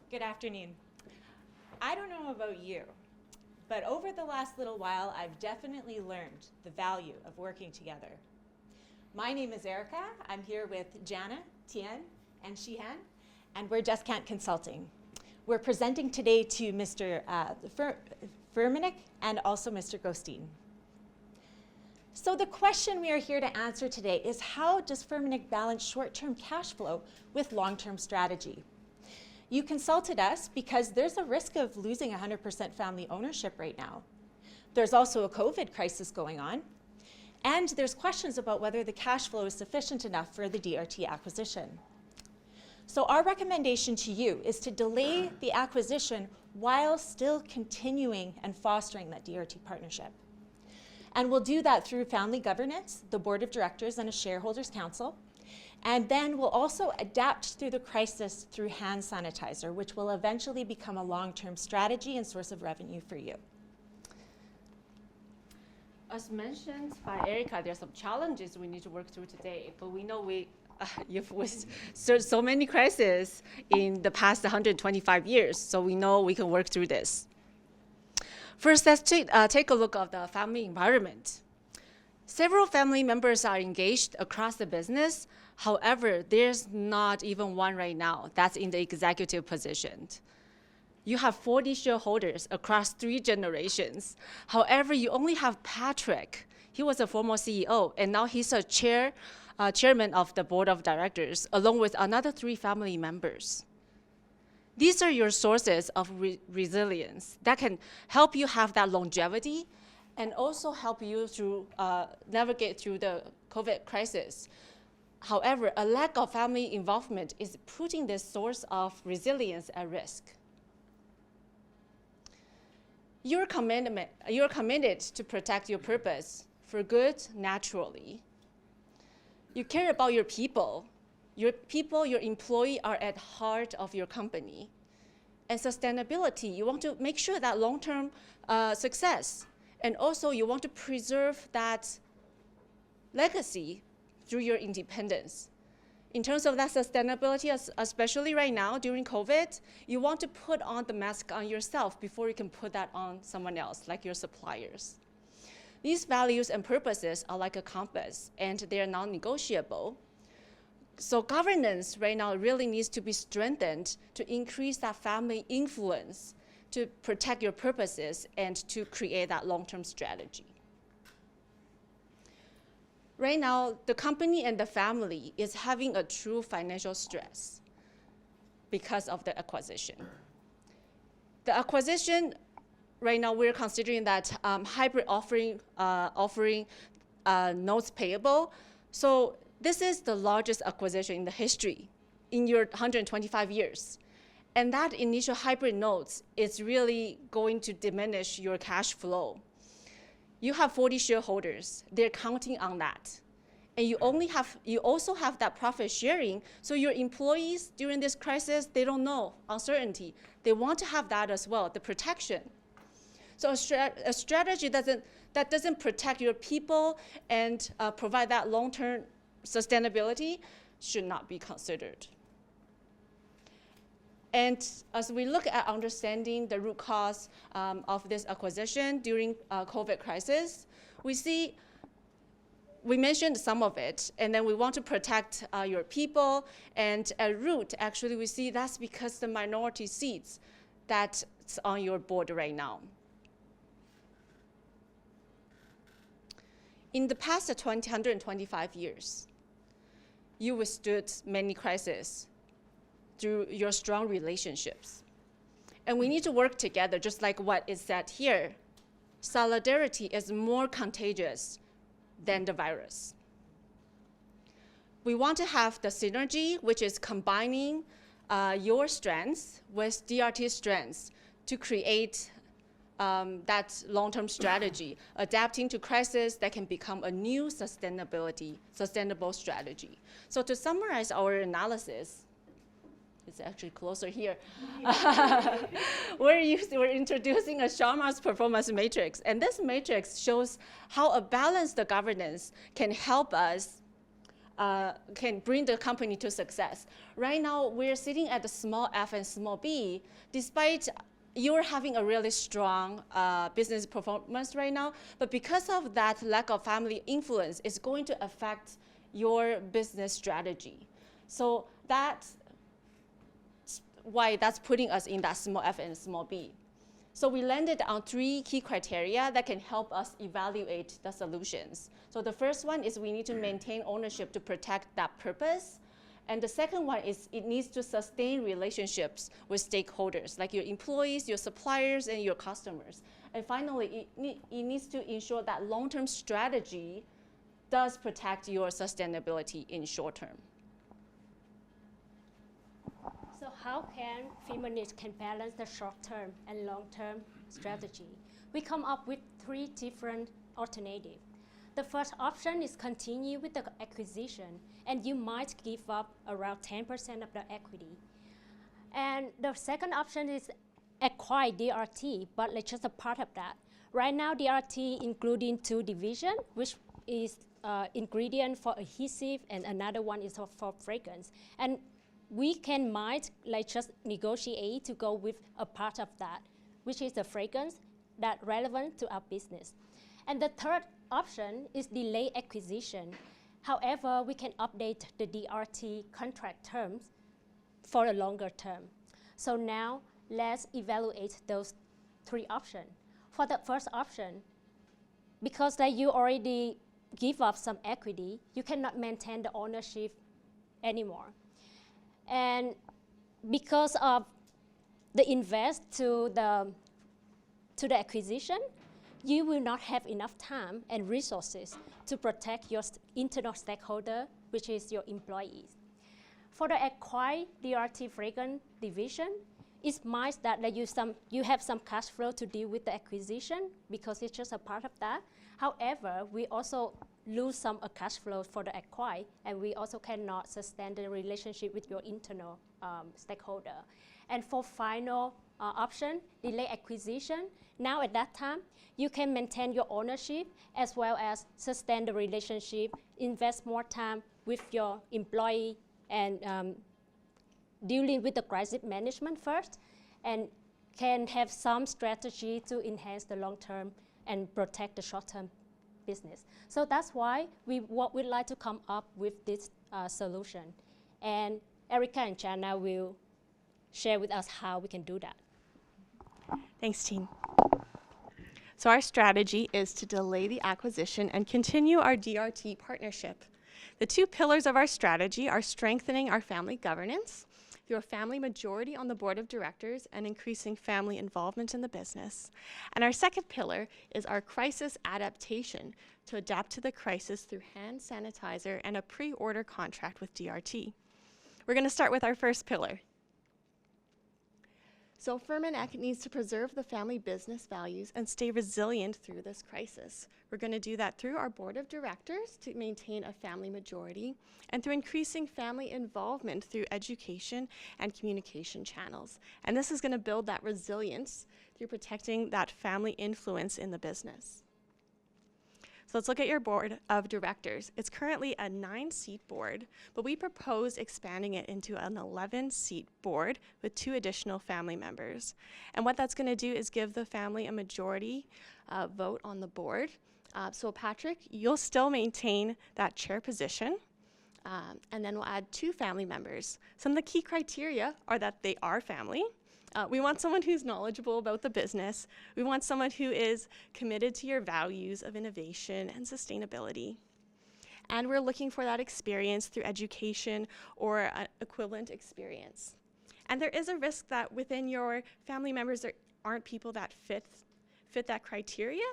Good afternoon. I don't know about you, but over the last little while, I've definitely learned the value of working together. My name is Erica. I'm here with Jana, Tien, and Shihan, and we're Just Can't Consulting. We're presenting today to Mr. Firmenich and also Mr. Ghosteen. So the question we are here to answer today is, how does Firmenich balance short-term cash flow with long-term strategy? You consulted us because there's a risk of losing 100% family ownership right now. There's also a COVID crisis going on, and there's questions about whether the cash flow is sufficient enough for the DRT acquisition. So our recommendation to you is to delay the acquisition while still continuing and fostering that DRT partnership. And we'll do that through family governance, the board of directors, and a shareholders council. And then we'll also adapt through the crisis through hand sanitizer, which will eventually become a long-term strategy and source of revenue for you. As mentioned by Erica, there are some challenges we need to work through today, but we know you've withstood so many crises in the past 125 years, so we know we can work through this. First, let's take a look at the family environment. Several family members are engaged across the business. However, there's not even one right now that's in the executive position. You have 40 shareholders across 3 generations. However, you only have Patrick. He was a former CEO, and now he's a chairman of the board of directors, along with another 3 family members. These are your sources of resilience that can help you have that longevity and also help you to navigate through the COVID crisis. However, a lack of family involvement is putting this source of resilience at risk. You're committed to protect your purpose for good naturally. You care about your people. Your employee are at heart of your company. And sustainability, you want to make sure that long-term success. And also you want to preserve that legacy through your independence. In terms of that sustainability, especially right now during COVID, you want to put on the mask on yourself before you can put that on someone else, like your suppliers. These values and purposes are like a compass, and they are non-negotiable. So governance right now really needs to be strengthened to increase that family influence, to protect your purposes, and to create that long-term strategy. Right now, the company and the family is having a true financial stress because of the acquisition. The acquisition, right now we're considering that hybrid offering notes payable. So this is the largest acquisition in the history in your 125 years. And that initial hybrid notes is really going to diminish your cash flow. You have 40 shareholders. They're counting on that. And you also have that profit sharing. So your employees during this crisis, they don't know uncertainty. They want to have that as well, the protection. So a strategy that doesn't protect your people and provide that long-term sustainability should not be considered. And as we look at understanding the root cause of this acquisition during COVID crisis, we mentioned some of it, and then we want to protect your people, and at root, actually, we see that's because the minority seats that's on your board right now. In the past 125 years, you withstood many crises through your strong relationships. And we need to work together, just like what is said here. Solidarity is more contagious than the virus. We want to have the synergy, which is combining your strengths with DRT's strengths to create that long-term strategy, adapting to crisis that can become a new sustainable strategy. So to summarize our analysis, it's actually closer here. We're introducing a Sharma's performance matrix, and this matrix shows how a balanced governance can help us can bring the company to success. Right now, we're sitting at the small f and small b. Despite you're having a really strong business performance right now, but because of that lack of family influence, it's going to affect your business strategy. So that's why that's putting us in that small f and small b. So we landed on 3 key criteria that can help us evaluate the solutions. So the first one is we need to maintain ownership to protect that purpose. And the second one is it needs to sustain relationships with stakeholders, like your employees, your suppliers, and your customers. And finally, it needs to ensure that long-term strategy does protect your sustainability in short term. So how can Feminist can balance the short-term and long-term strategy? We come up with 3 different alternatives. The first option is continue with the acquisition, and you might give up around 10% of the equity. And the second option is acquire DRT, but it's just a part of that. Right now, DRT including 2 divisions, which is ingredient for adhesive, and another one is for fragrance. And we might just negotiate to go with a part of that, which is the fragrance that relevant to our business. And the third option is delay acquisition. However, we can update the DRT contract terms for a longer term. So now let's evaluate those 3 options. For the first option, because you already give up some equity, you cannot maintain the ownership anymore. And because of the invest to the acquisition, you will not have enough time and resources to protect your internal stakeholder, which is your employees. For the acquired DRT fragrance division, it might that you have some cash flow to deal with the acquisition because it's just a part of that. However, we also lose some cash flow for the acquired, and we also cannot sustain the relationship with your internal stakeholder. And for final option, delay acquisition, now at that time, you can maintain your ownership as well as sustain the relationship, invest more time with your employee, and dealing with the crisis management first, and can have some strategy to enhance the long-term and protect the short-term business. So that's why we'd like to come up with this solution. And Erica and Jana will share with us how we can do that. Thanks, team. So our strategy is to delay the acquisition and continue our DRT partnership. The 2 pillars of our strategy are strengthening our family governance through a family majority on the board of directors and increasing family involvement in the business. And our second pillar is our crisis adaptation to adapt to the crisis through hand sanitizer and a pre-order contract with DRT. We're going to start with our first pillar. So Firmenich needs to preserve the family business values and stay resilient through this crisis. We're going to do that through our board of directors to maintain a family majority and through increasing family involvement through education and communication channels. And this is going to build that resilience through protecting that family influence in the business. So let's look at your board of directors. It's currently a 9-seat board, but we propose expanding it into an 11-seat board with 2 additional family members. And what that's going to do is give the family a majority vote on the board. So Patrick, you'll still maintain that chair position, and then we'll add 2 family members. Some of the key criteria are that they are family. We want someone who's knowledgeable about the business. We want someone who is committed to your values of innovation and sustainability. And we're looking for that experience through education or an equivalent experience. And there is a risk that within your family members there aren't people that fit that criteria,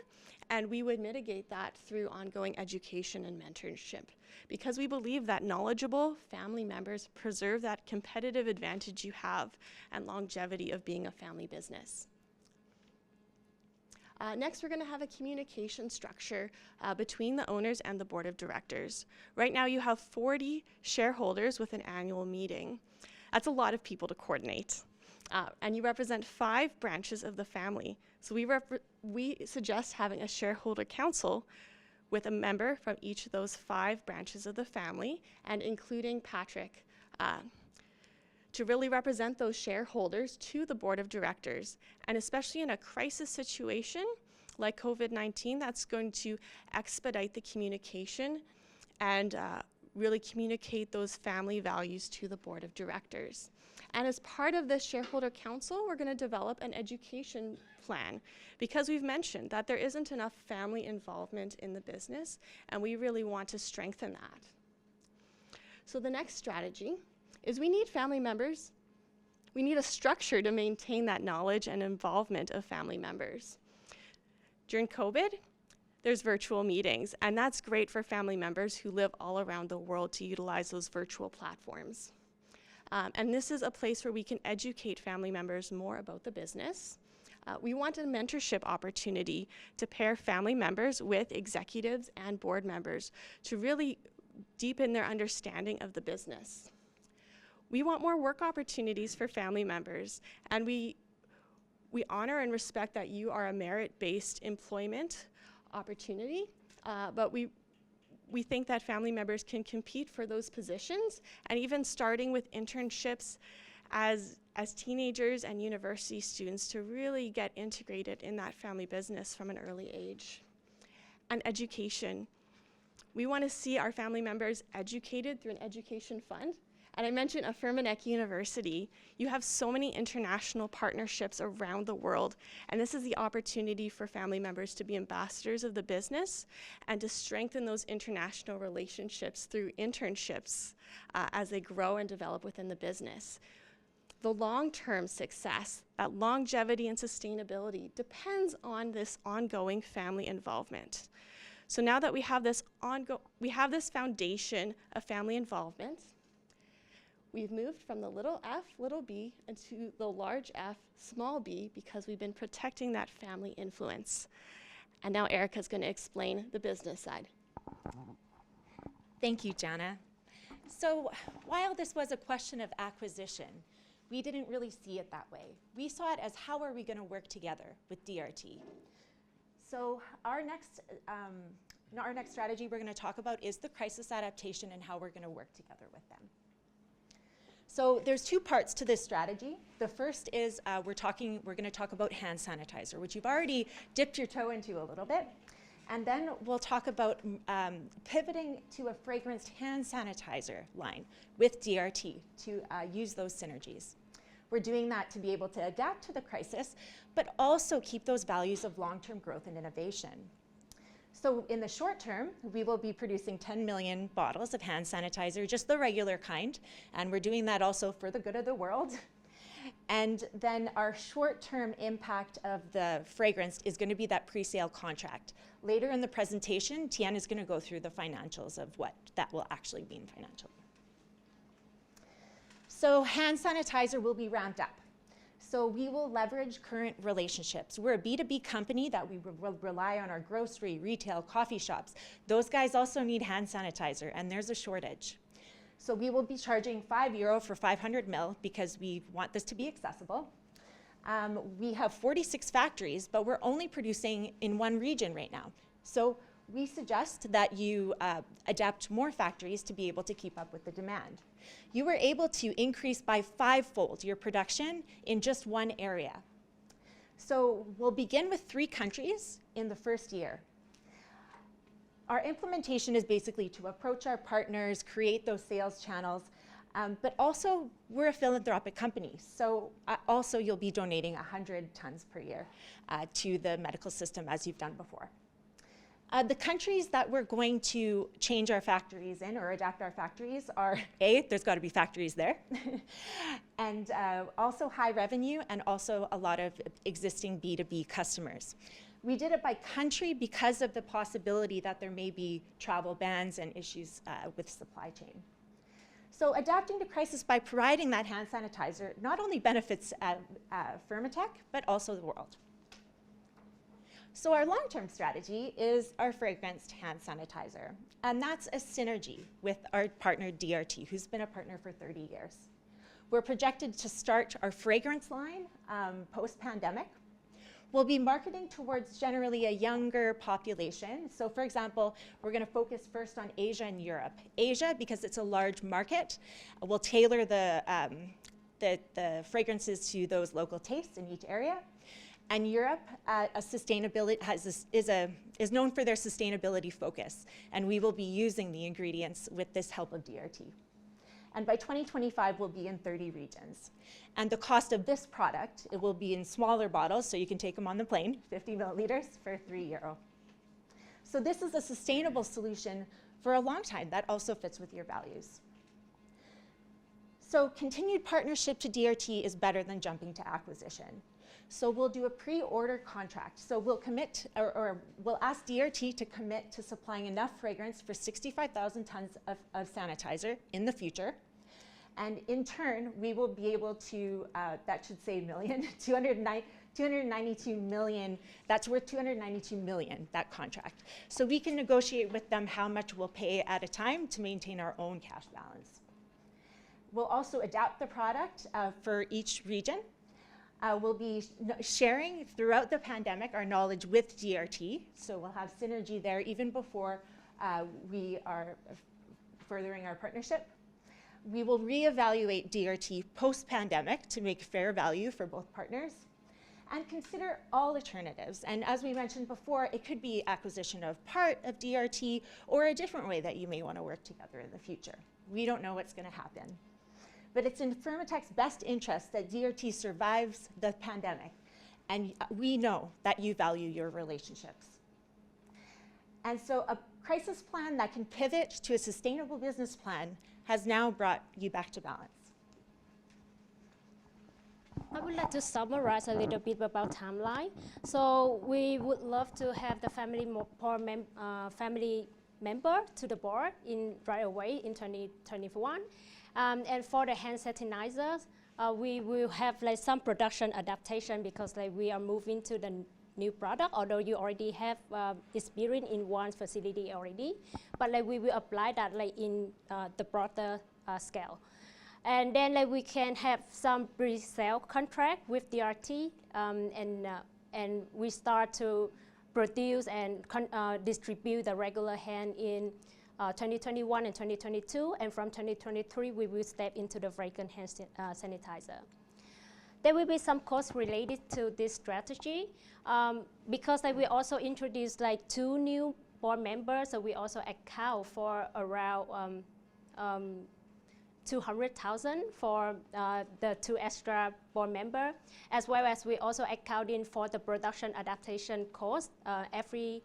and we would mitigate that through ongoing education and mentorship, because we believe that knowledgeable family members preserve that competitive advantage you have and longevity of being a family business. Next, we're going to have a communication structure between the owners and the board of directors. Right now, you have 40 shareholders with an annual meeting. That's a lot of people to coordinate. And you represent 5 branches of the family. So we suggest having a shareholder council with a member from each of those 5 branches of the family, and including Patrick, to really represent those shareholders to the board of directors. And especially in a crisis situation like COVID-19, that's going to expedite the communication and really communicate those family values to the board of directors. And as part of this shareholder council, we're going to develop an education plan, because we've mentioned that there isn't enough family involvement in the business, and we really want to strengthen that. So the next strategy is we need family members. We need a structure to maintain that knowledge and involvement of family members. During COVID, there's virtual meetings, and that's great for family members who live all around the world to utilize those virtual platforms. And this is a place where we can educate family members more about the business. We want a mentorship opportunity to pair family members with executives and board members to really deepen their understanding of the business. We want more work opportunities for family members, and we honor and respect that you are a merit-based employment opportunity, but we think that family members can compete for those positions, and even starting with internships as teenagers and university students to really get integrated in that family business from an early age. And education. We want to see our family members educated through an education fund. And I mentioned FECC University. You have so many international partnerships around the world, and this is the opportunity for family members to be ambassadors of the business and to strengthen those international relationships through internships as they grow and develop within the business. The long-term success, that longevity and sustainability, depends on this ongoing family involvement. So now that we have this foundation of family involvement, we've moved from the little f, little b, into the large F, small b, because we've been protecting that family influence. And now Erica's going to explain the business side. Thank you, Jana. So while this was a question of acquisition, we didn't really see it that way. We saw it as, how are we going to work together with DRT? So our next strategy we're going to talk about is the crisis adaptation and how we're going to work together with them. So there's 2 parts to this strategy. The first is we're going to talk about hand sanitizer, which you've already dipped your toe into a little bit. And then we'll talk about pivoting to a fragranced hand sanitizer line with DRT to use those synergies. We're doing that to be able to adapt to the crisis, but also keep those values of long-term growth and innovation. So in the short term, we will be producing 10 million bottles of hand sanitizer, just the regular kind, and we're doing that also for the good of the world. And then our short-term impact of the fragrance is going to be that pre-sale contract. Later in the presentation, Tian is going to go through the financials of what that will actually mean financially. So hand sanitizer will be ramped up. So we will leverage current relationships. We're a B2B company that we will rely on our grocery, retail, coffee shops. Those guys also need hand sanitizer, and there's a shortage. So we will be charging €5 for 500 ml because we want this to be accessible. We have 46 factories, but we're only producing in 1 region right now. So we suggest that you adapt more factories to be able to keep up with the demand. You were able to increase by 5-fold your production in just 1 area. So we'll begin with 3 countries in the first year. Our implementation is basically to approach our partners, create those sales channels, but also we're a philanthropic company. So also you'll be donating 100 tons per year to the medical system as you've done before. The countries that we're going to change our factories in or adapt our factories are, there's got to be factories there, and also high revenue and also a lot of existing B2B customers. We did it by country because of the possibility that there may be travel bans and issues with supply chain. So adapting to crisis by providing that hand sanitizer not only benefits Firmatech, but also the world. So our long-term strategy is our fragranced hand sanitizer, and that's a synergy with our partner DRT, who's been a partner for 30 years. We're projected to start our fragrance line post-pandemic. We'll be marketing towards generally a younger population. So for example, we're going to focus first on Asia and Europe. Asia, because it's a large market, we'll tailor the fragrances to those local tastes in each area. And Europe, is known for their sustainability focus, and we will be using the ingredients with this help of DRT. And by 2025, we'll be in 30 regions. And the cost of this product, it will be in smaller bottles, so you can take them on the plane, 50 milliliters for €3. So this is a sustainable solution for a long time that also fits with your values. So continued partnership to DRT is better than jumping to acquisition. So we'll do a pre-order contract. So we'll commit, or we'll ask DRT to commit to supplying enough fragrance for 65,000 tons of sanitizer in the future. And in turn, we will be able to, that should say million, 292 million, that's worth 292 million, that contract. So we can negotiate with them how much we'll pay at a time to maintain our own cash balance. We'll also adapt the product for each region. We'll be sharing throughout the pandemic our knowledge with DRT, so we'll have synergy there even before we are furthering our partnership. We will reevaluate DRT post-pandemic to make fair value for both partners and consider all alternatives. And as we mentioned before, it could be acquisition of part of DRT or a different way that you may want to work together in the future. We don't know what's going to happen. But it's in Firmatech's best interest that DRT survives the pandemic, and we know that you value your relationships. And so a crisis plan that can pivot to a sustainable business plan has now brought you back to balance. I would like to summarize a little bit about timeline. So we would love to have the family member to the board right away in 2021. And for the hand sanitizers, we will have some production adaptation because we are moving to the new product, although you already have experience in one facility already. But we will apply that in the broader scale. And then we can have some pre-sale contract with DRT, and we start to produce and distribute the regular hand in 2021 and 2022, and from 2023 we will step into the fragrance hand sanitizer. There will be some costs related to this strategy because we also introduced 2 new board members, so we also account for around 200,000 for the 2 extra board members, as well as we also accounting for the production adaptation cost every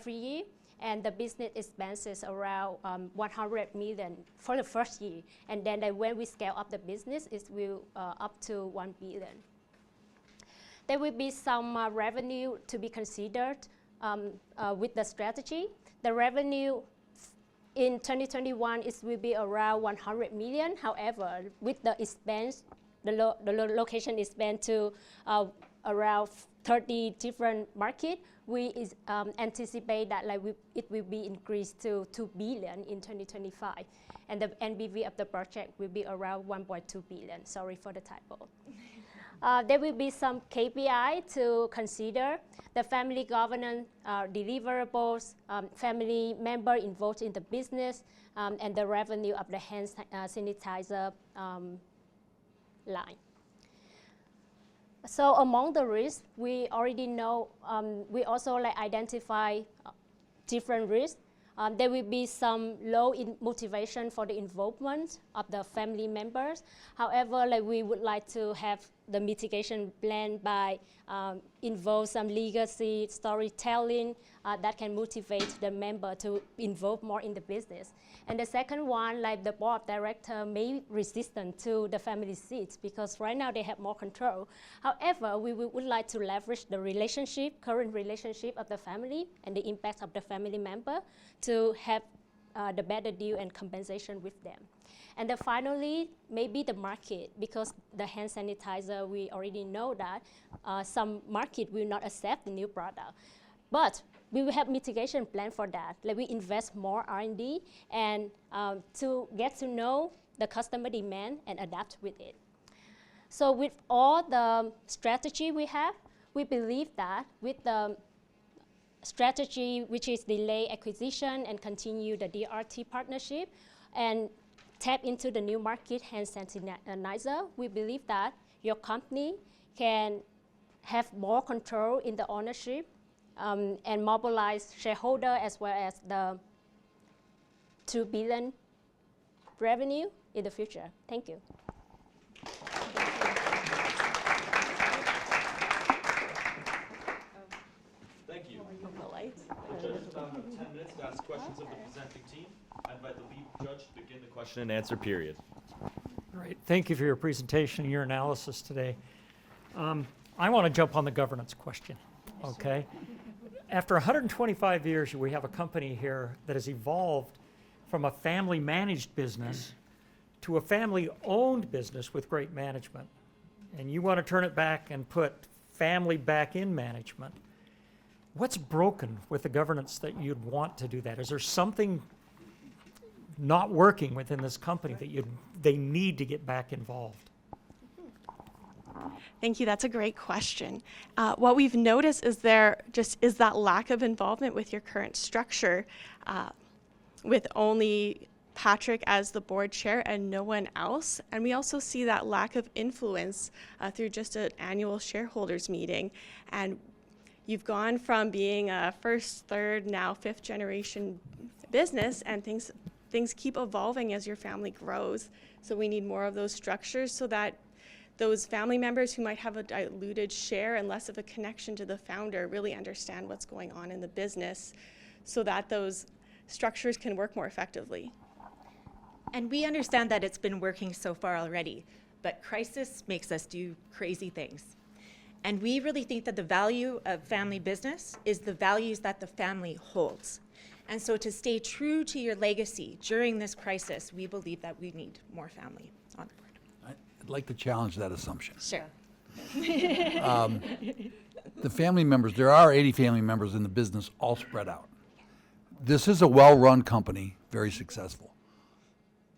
year. And the business expenses around 100 million for the first year. And then when we scale up the business, it will up to 1 billion. There will be some revenue to be considered with the strategy. The revenue in 2021 will be around 100 million. However, with the expense, the location is spent to around 30 different markets. We anticipate that it will be increased to 2 billion in 2025. And the NBV of the project will be around 1.2 billion. Sorry for the typo. There will be some KPI to consider. The family governance deliverables, family member involved in the business, and the revenue of the hand sanitizer line. So among the risks, we already know, we also identify different risks. There will be some low motivation for the involvement of the family members. However, we would like to have the mitigation plan by involve some legacy storytelling that can motivate the member to involve more in the business. And the second one, the board of directors may be resistant to the family seats because right now they have more control. However, we would like to leverage the current relationship of the family and the impact of the family member to have the better deal and compensation with them. And then finally, maybe the market, because the hand sanitizer, we already know that some market will not accept the new product. But we will have mitigation plan for that. We invest more R&D and to get to know the customer demand and adapt with it. So with all the strategy we have, We believe that with the strategy, which is delay acquisition and continue the DRT partnership and tap into the new market hand sanitizer, we believe that your company can have more control in the ownership and mobilize shareholder as well as the $2 billion revenue in the future. Thank you. Thank you. The judges now have 10 minutes to ask questions of the presenting team. I invite the lead judge to begin the question and answer period. Great. Thank you for your presentation and your analysis today. I want to jump on the governance question, okay? After 125 years, we have a company here that has evolved from a family-managed business to a family-owned business with great management. And you want to turn it back and put family back in management. What's broken with the governance that you'd want to do that? Is there something not working within this company that they need to get back involved? Thank you. That's a great question. What we've noticed is there just is that lack of involvement with your current structure, with only Patrick as the board chair and no one else. And we also see that lack of influence through just an annual shareholders meeting. And you've gone from being a first, third, now fifth generation business, and things keep evolving as your family grows. So we need more of those structures so that those family members who might have a diluted share and less of a connection to the founder really understand what's going on in the business so that those structures can work more effectively. And we understand that it's been working so far already, but crisis makes us do crazy things. And we really think that the value of family business is the values that the family holds. And so to stay true to your legacy during this crisis, we believe that we need more family on board. I'd like to challenge that assumption. Sure. The family members, there are 80 family members in the business all spread out. This is a well-run company, very successful.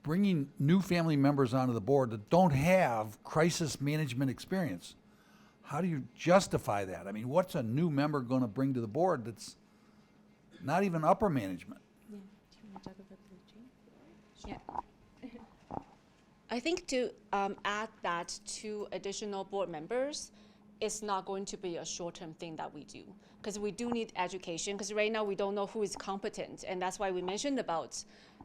Bringing new family members onto the board that don't have crisis management experience, how do you justify that? I mean, what's a new member going to bring to the board that's not even upper management? Yeah. Do you want to talk about the change? Yeah. I think to add that 2 additional board members is not going to be a short-term thing that we do, because we do need education, because right now we don't know who is competent, and that's why we mentioned about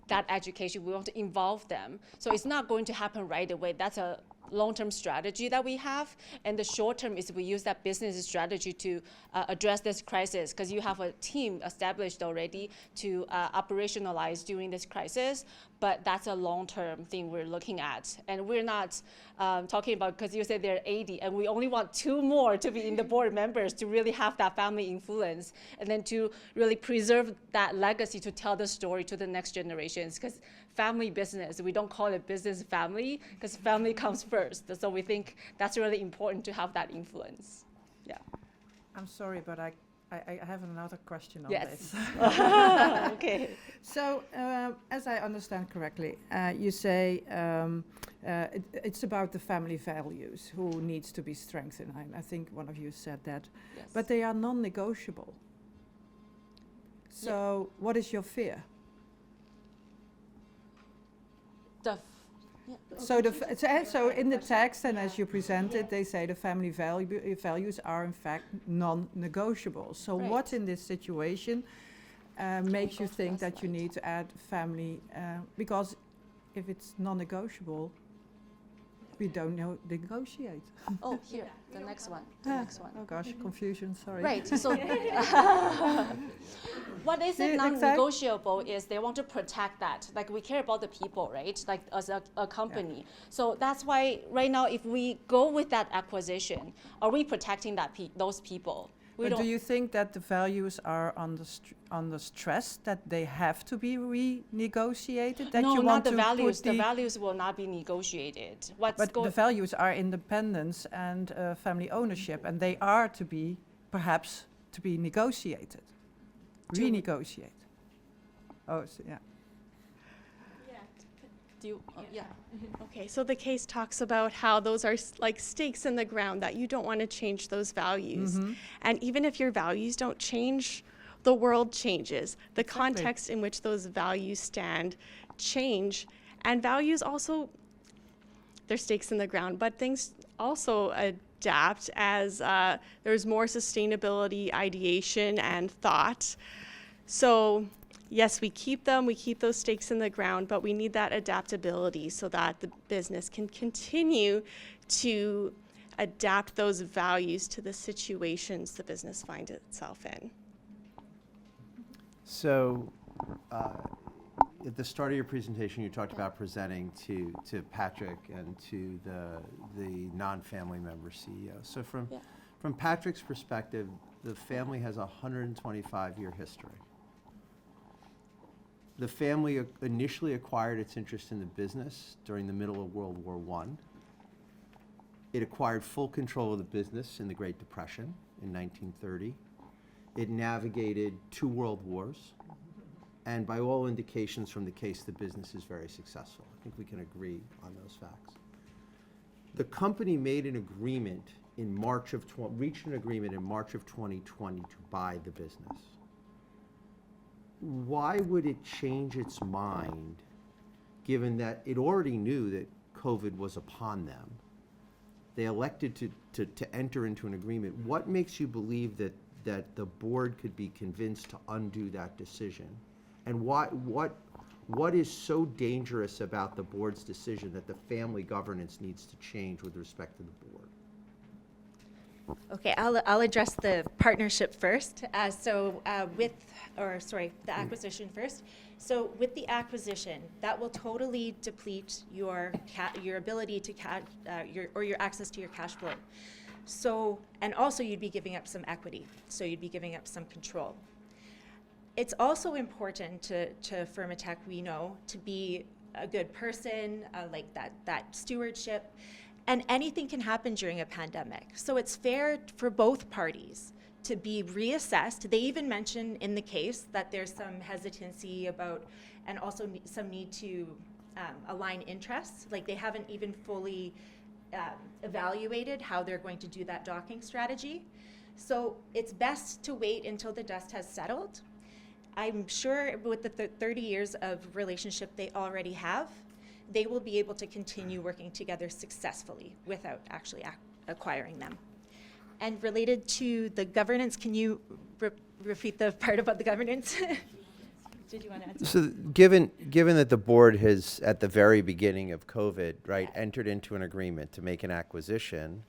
that education. We want to involve them. So it's not going to happen right away. That's a long-term strategy that we have, and the short-term is we use that business strategy to address this crisis, because you have a team established already to operationalize during this crisis, but that's a long-term thing we're looking at. And we're not talking about, because you said there are 80, and we only want 2 more to be in the board members to really have that family influence, and then to really preserve that legacy to tell the story to the next generations, because family business, we don't call it business family, because family comes first. So we think that's really important to have that influence. Yeah. I'm sorry, but I have another question on Yes. this. Okay. So, as I understand correctly, you say it's about the family values who needs to be strengthened. I think one of you said that. Yes. But they are non-negotiable. So, what is your fear? So in the text and as you presented, they say the family values are in fact non-negotiable. So Right. what in this situation makes you think that you need to add family? Because if it's non-negotiable, we don't negotiate. Oh, here, the next one. The next one. Oh gosh, confusion. Sorry. Right. So, what is it Yeah, non-negotiable is they want to protect that. Like we care about the people, right? Like as a company. Yeah. So that's why right now, if we go with that acquisition, are we protecting those people? But do you think that the values are under stress, that they have to be renegotiated? That no, you not want the to values. put The values will not be negotiated. But the values are independence and family ownership, and they are to be, perhaps, to be negotiated, renegotiated. Oh, so, yeah. do you, yeah. Okay, so the case talks about how those are like stakes in the ground, that you don't want to change those values. And even if your values don't change, the world changes. The context in which those values stand change. And values also, they're stakes in the ground, but things also adapt as there's more sustainability, ideation, and thought. So yes, we keep those stakes in the ground, but we need that adaptability so that the business can continue to adapt those values to the situations the business finds itself in. So, at the start of your presentation, you talked about presenting to Patrick and to the non-family member CEO. So from Patrick's perspective, the family has a 125-year history. The family initially acquired its interest in the business during the middle of World War I. It acquired full control of the business in the Great Depression in 1930. It navigated 2 world wars. And by all indications from the case, the business is very successful. I think we can agree on those facts. The company made an agreement in reached an agreement in March of 2020 to buy the business. Why would it change its mind, given that it already knew that COVID was upon them? They elected to enter into an agreement. What makes you believe that the board could be convinced to undo that decision? And what is so dangerous about the board's decision that the family governance needs to change with respect to the board? Okay, I'll address the partnership first. The acquisition first. So with the acquisition, that will totally deplete your ability to your access to your cash flow. So, and also you'd be giving up some equity. So you'd be giving up some control. It's also important to Firmatech, we know, to be a good person, like that stewardship. And anything can happen during a pandemic. So it's fair for both parties to be reassessed. They even mention in the case that there's some hesitancy about, and also some need to align interests. Like they haven't even fully evaluated how they're going to do that docking strategy. So it's best to wait until the dust has settled. I'm sure with the 30 years of relationship they already have, they will be able to continue working together successfully without actually acquiring them. And related to the governance, can you repeat the part about the governance? Did you want to answer? So given that the board has, at the very beginning of COVID, right, entered into an agreement to make an acquisition,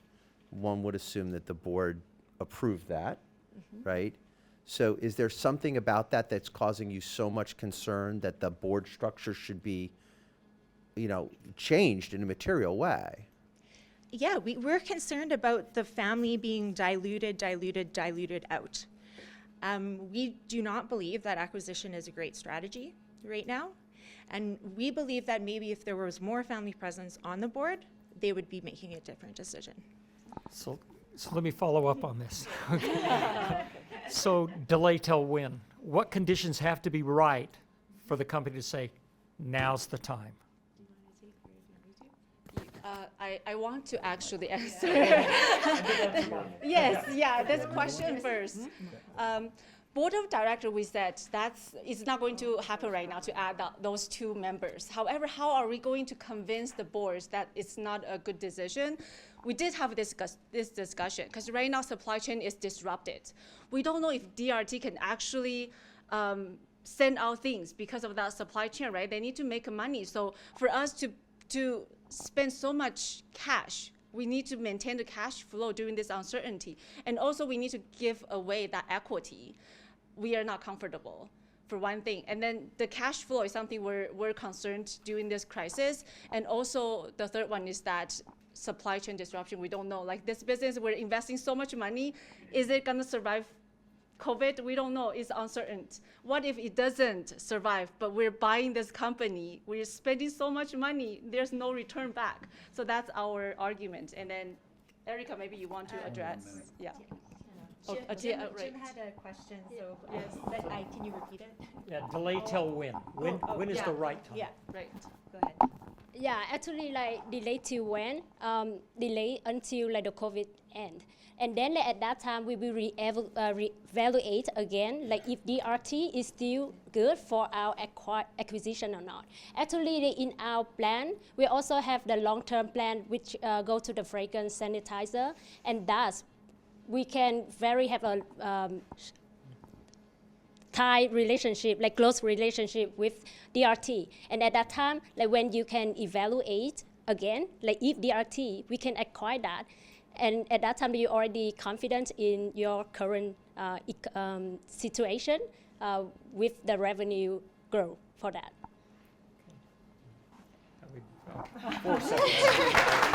one would assume that the board approved that, right? So is there something about that that's causing you so much concern that the board structure should be, changed in a material way? Yeah, we're concerned about the family being diluted out. We do not believe that acquisition is a great strategy right now. And we believe that maybe if there was more family presence on the board, they would be making a different decision. So let me follow up on this. So delay till win. What conditions have to be right for the company to say, now's the time? I want to actually answer. This question first. Board of Directors, we said it's not going to happen right now to add those 2 members. However, how are we going to convince the boards that it's not a good decision? We did have this discussion because right now supply chain is disrupted. We don't know if DRT can actually send out things because of that supply chain, right? They need to make money. So for us to spend so much cash, we need to maintain the cash flow during this uncertainty. And also we need to give away that equity. We are not comfortable, for one thing. And then the cash flow is something we're concerned during this crisis. And also the third one is that supply chain disruption. We don't know, like this business, we're investing so much money. Is it gonna survive COVID? We don't know, it's uncertain. What if it doesn't survive, but we're buying this company, we're spending so much money, there's no return back. So that's our argument. And then Erica, maybe you want to address, yeah. Jim had a question, so yes, but can you repeat it? Yeah, delay till win. When is the right time? Yeah, Right. go ahead. Yeah, actually, like delay till when? Delay until like the COVID end, and then like, at that time we will reevaluate again, like if DRT is still good for our acquisition or not. Actually, in our plan, we also have the long-term plan which go to the fragrance sanitizer, and thus we can have a tight relationship, like close relationship with DRT. And at that time, like when you can evaluate again, like if DRT, we can acquire that. And at that time, you're already confident in your current situation with the revenue growth for that. 4 seconds.